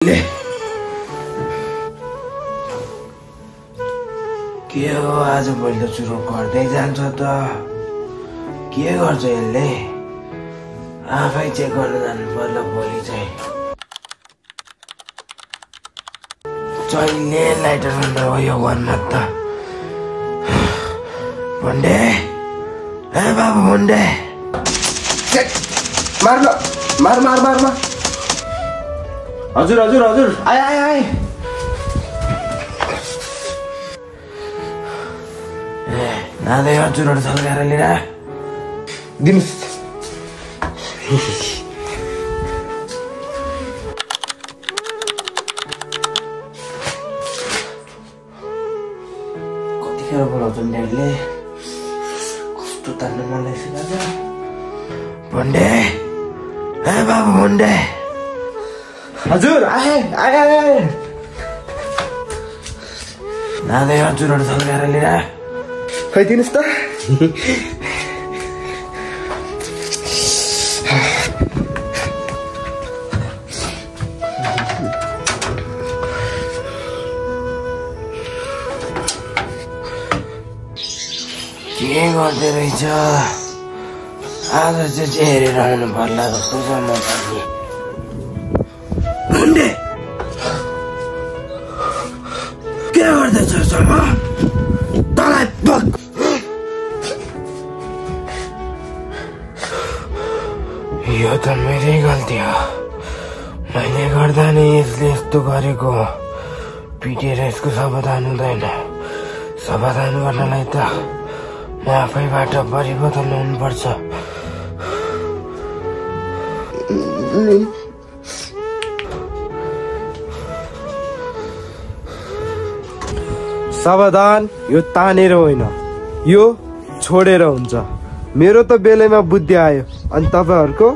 के हो आज भोलि त चुरो गर्दै जान्छ त के गर्छ यसले आफै चेक गर्न जानु पर्ला भोलि चाहिँ जहिले लाइटर बन्द हो यो घरमा त भण्डे ए बाबु भण्डे मार मार मार मार मार हजुर हजुर हजुर आए आए आए नादै हजुरहरू सल्काएर लिएर दिनुस् कतिखेर बोलाउँछन् ड्याडीले कस्तो तान्नु मन लागिसक्यो भण्डे ए बाबु भण्डे हजुर आए आए आए नादै हजुरहरू सल्काएर लिएर खै दिनुस् त के गर्दै रहेछ आज चाहिँ हेरेर आउनु पर्ला जस्तो छ म पनि भण्डे के गर्दैछ तँलाई बक यो त मेरै गल्ती हो मैले गर्दा नै यसले यस्तो गरेको पिटेर यसको समाधान हुँदैन समाधान गर्नलाई त म आफैबाट परिवर्तन हुनुपर्छ सावधान यो तानेर होइन यो छोडेर हुन्छ मेरो त बेलैमा बुद्धि आयो अनि तपाईहरुको